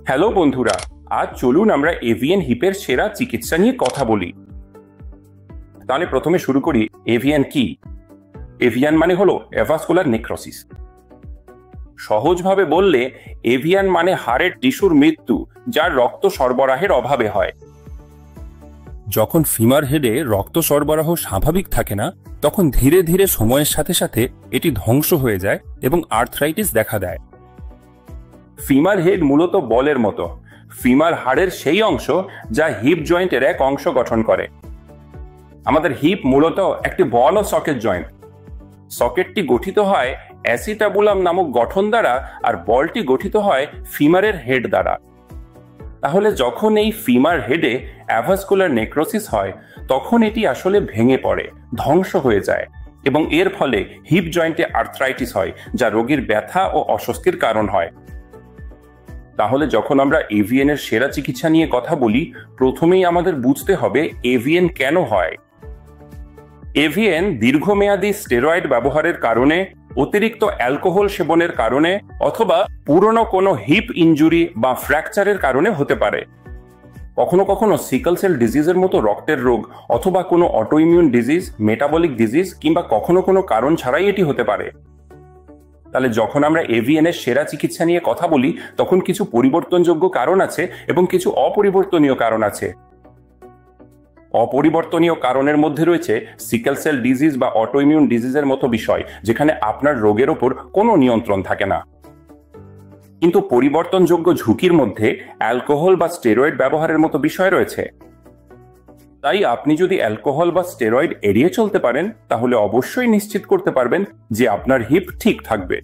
Hello বন্ধুরা, আজ চলুন আমরা এভিএন হিপের সেরা চিকিৎসা নিয়ে কথা বলি। তাহলে প্রথমে শুরু করি, এভিএন কি? এভিয়ান মানে হলো অ্যাভাস্কুলার নেক্রোসিস। সহজভাবে বললে এভিয়ান মানে হাড়ের টিস্যুর মৃত্যু, যার রক্ত সরবরাহের অভাবে হয়। যখন ফিমার হেডে রক্ত সরবরাহ স্বাভাবিক থাকে না, তখন ধীরে ধীরে সময়ের সাথে সাথে এটি ধ্বংস হয়ে যায় এবং আর্থ্রাইটিস দেখা দেয়। ফিমার হেড মূলত বলের মতো। ফিমার হাড়ের সেই অংশ যা হিপ জয়েন্টের এক অংশ গঠন করে। আমাদের হিপ মূলত একটি বল ও সকেট জয়েন্ট। সকেটটি গঠিত হয় অ্যাসিটাবুলাম নামক গঠন দ্বারা, আর বলটি গঠিত হয় ফিমারের হেড দ্বারা। তাহলে যখন এই ফিমার হেডে অ্যাভাস্কুলার নেক্রোসিস হয়, তখন এটি আসলে ভেঙে পড়ে, ধ্বংস হয়ে যায়, এবং এর ফলে হিপ জয়েন্টে আর্থ্রাইটিস হয়, যা রোগীর ব্যথা ও অস্বস্তির কারণ হয়। তাহলে যখন আমরা এভিএন এর সেরা চিকিৎসা নিয়ে কথা বলি, প্রথমেই আমাদের বুঝতে হবে এভিএন কেন হয়। এভিএন দীর্ঘমেয়াদী স্টেরয়েড ব্যবহারের কারণে, অতিরিক্ত অ্যালকোহল সেবনের কারণে, অথবা পুরনো কোনো হিপ ইনজুরি বা ফ্র্যাকচারের কারণে হতে পারে। কখনো কখনো সিকল সেল ডিজিজের মতো রক্তের রোগ, অথবা কোনো অটোইমিউন ডিজিজ, মেটাবলিক ডিজিজ, কিংবা কখনো কোনো কারণ ছাড়াই এটি হতে পারে। তাহলে যখন আমরা এভিএন এর সেরা চিকিৎসা নিয়ে কথা বলি, তখন কিছু পরিবর্তনযোগ্য কারণ আছে এবং কিছু অপরিবর্তনীয় কারণ আছে। অপরিবর্তনীয় কারণের মধ্যে রয়েছে সিকেল সেল ডিজিজ বা অটোইমিউন ডিজিজের মতো বিষয়, যেখানে আপনার রোগের ওপর কোনো নিয়ন্ত্রণ থাকে না। কিন্তু পরিবর্তনযোগ্য ঝুঁকির মধ্যে অ্যালকোহল বা স্টেরয়েড ব্যবহারের মতো বিষয় রয়েছে। তাই আপনি যদি অ্যালকোহল বা স্টেরয়েড এড়িয়ে চলতে পারেন, তাহলে অবশ্যই নিশ্চিত করতে পারবেন যে আপনার হিপ ঠিক থাকবে।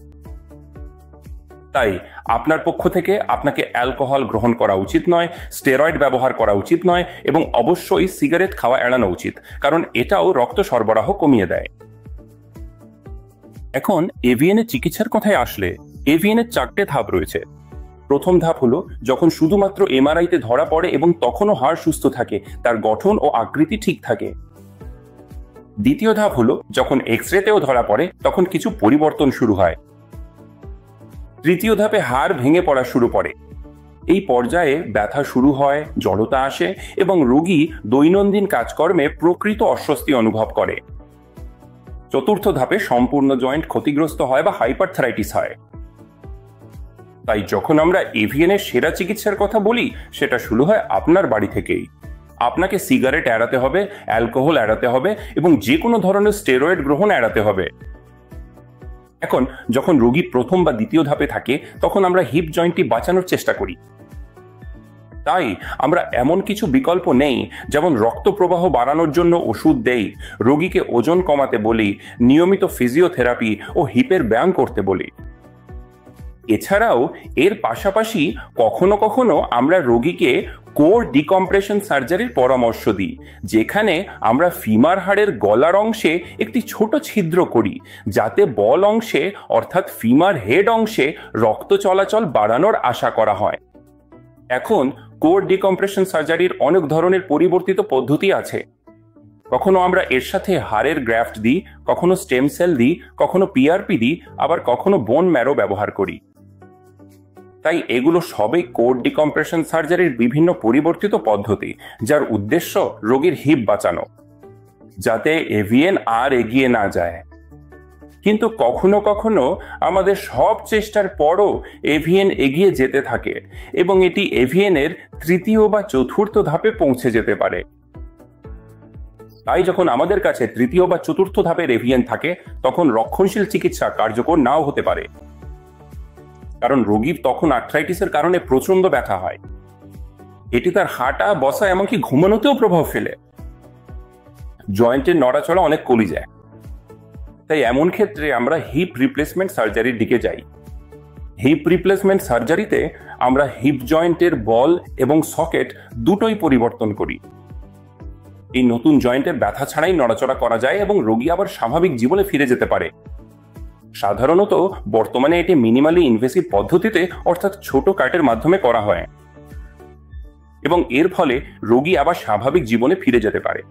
তাই আপনার পক্ষ থেকে আপনাকে অ্যালকোহল গ্রহণ করা উচিত নয়, স্টেরয়েড ব্যবহার করা উচিত নয়, এবং অবশ্যই সিগারেট খাওয়া এড়ানো উচিত, কারণ এটাও রক্ত সরবরাহ কমিয়ে দেয়। এখন এভিএন এর চিকিৎসার কথায় আসলে, এভিএন এর 4টে ধাপ রয়েছে। প্রথম ধাপ হলো যখন শুধুমাত্র এমআরআইতে ধরা পড়ে এবং তখনও হাড় সুস্থ থাকে, তার গঠন ও আকৃতি ঠিক থাকে। দ্বিতীয় ধাপ হলো যখন এক্সরেতেও ধরা পড়ে, তখন কিছু পরিবর্তন শুরু হয়। তৃতীয় ধাপে হাড় ভেঙে পড়া শুরু করে। এই পর্যায়ে ব্যথা শুরু হয়, জড়তা আসে, এবং রোগী দৈনন্দিন কাজকর্মে প্রকৃত অস্বস্তি অনুভব করে। চতুর্থ ধাপে সম্পূর্ণ জয়েন্ট ক্ষতিগ্রস্ত হয় বা হাইপারথাইটিস হয়। তাই যখন আমরা এভিএন এর সেরা চিকিৎসার কথা বলি, সেটা শুরু হয় আপনার বাড়ি থেকেই। আপনাকে সিগারেট এড়াতে হবে, অ্যালকোহল এড়াতে হবে, এবং যে কোনো ধরনের স্টেরয়েড গ্রহণ এড়াতে হবে। এখন যখন রোগী প্রথম বা দ্বিতীয় ধাপে থাকে, তখন আমরা হিপ জয়েন্টটি বাঁচানোর চেষ্টা করি। তাই আমরা এমন কিছু বিকল্প নেই, যেমন রক্ত প্রবাহ বাড়ানোর জন্য ওষুধ দেই, রোগীকে ওজন কমাতে বলি, নিয়মিত ফিজিওথেরাপি ও হিপের ব্যায়াম করতে বলি। এছাড়াও এর পাশাপাশি কখনো কখনো আমরা রোগীকে কোর ডিকম্প্রেশন সার্জারির পরামর্শ দিই, যেখানে আমরা ফিমার হাড়ের গলার অংশে একটি ছোট ছিদ্র করি, যাতে বল অংশে অর্থাৎ ফিমার হেড অংশে রক্ত চলাচল বাড়ানোর আশা করা হয়। এখন কোর ডিকম্প্রেশন সার্জারির অনেক ধরনের পরিবর্তিত পদ্ধতি আছে। কখনো আমরা এর সাথে হাড়ের গ্রাফট দিই, কখনো স্টেম সেল দিই, কখনো পিআরপি দিই, আবার কখনো বোন ম্যারো ব্যবহার করি। তাই এগুলো সবই কোর ডিকম্প্রেশন সার্জারির বিভিন্ন পরিবর্তিত পদ্ধতি, যার উদ্দেশ্য রোগীর হিপ বাঁচানো, যাতে এভিএন আর এগিয়ে না যায়। কিন্তু কখনো কখনো আমাদের সব চেষ্টার পরও এভিএন এগিয়ে যেতে থাকে, এবং এটি এভিএন এর তৃতীয় বা চতুর্থ ধাপে পৌঁছে যেতে পারে। তাই যখন আমাদের কাছে তৃতীয় বা চতুর্থ ধাপের এভিএন থাকে, তখন রক্ষণশীল চিকিৎসা কার্যকর নাও হতে পারে, কারণ রোগীর তখন আর্থ্রাইটিসের কারণে প্রচন্ড ব্যথা হয়। এটি তার হাঁটা, বসা, এমনকি ঘুমানোতেও প্রভাব ফেলে। জয়েন্টের নড়াচড়া অনেক কমে যায়। তাই এমন ক্ষেত্রে আমরা হিপ রিপ্লেসমেন্ট সার্জারির দিকে যাই। হিপ রিপ্লেসমেন্ট সার্জারিতে আমরা হিপ জয়েন্টের বল এবং সকেট দুটোই পরিবর্তন করি। এই নতুন জয়েন্টের ব্যথা ছাড়াই নড়াচড়া করা যায় এবং রোগী আবার স্বাভাবিক জীবনে ফিরে যেতে পারে। সাধারণত বর্তমানে এটি মিনিমালি ইনভেসিভ পদ্ধতিতে, অর্থাৎ ছোট কাটের মাধ্যমে করা হয়, এবং এর ফলে রোগী আবার স্বাভাবিক জীবনে ফিরে যেতে পারে।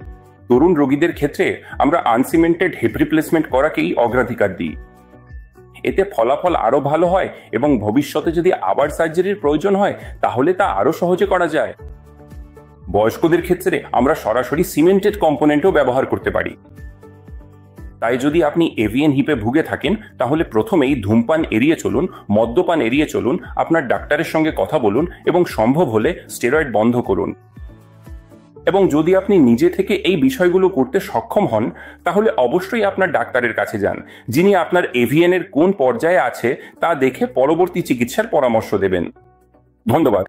তরুণ রোগীদের ক্ষেত্রে আমরা আনসিমেন্টেড হিপ রিপ্লেসমেন্ট করাকেই অগ্রাধিকার দিই। এতে ফলাফল আরো ভালো হয় এবং ভবিষ্যতে যদি আবার সার্জারির প্রয়োজন হয় তাহলে তা আরো সহজে করা যায়। বয়স্কদের ক্ষেত্রে আমরা সরাসরি সিমেন্টেড কম্পোনেন্টও ব্যবহার করতে পারি। তাই যদি আপনি এভিএন হিপে ভুগে থাকেন তাহলে প্রথমেই ধূমপান এড়িয়ে চলুন, মদ্যপান এড়িয়ে চলুন, আপনার ডাক্তারের সঙ্গে কথা বলুন এবং সম্ভব হলে স্টেরয়েড বন্ধ করুন। এবং যদি আপনি নিজে থেকে এই বিষয়গুলো করতে সক্ষম হন তাহলে অবশ্যই আপনার ডাক্তারের কাছে যান, যিনি আপনার এভিএন এর কোন পর্যায়ে আছে তা দেখে পরবর্তী চিকিৎসার পরামর্শ দেবেন। ধন্যবাদ।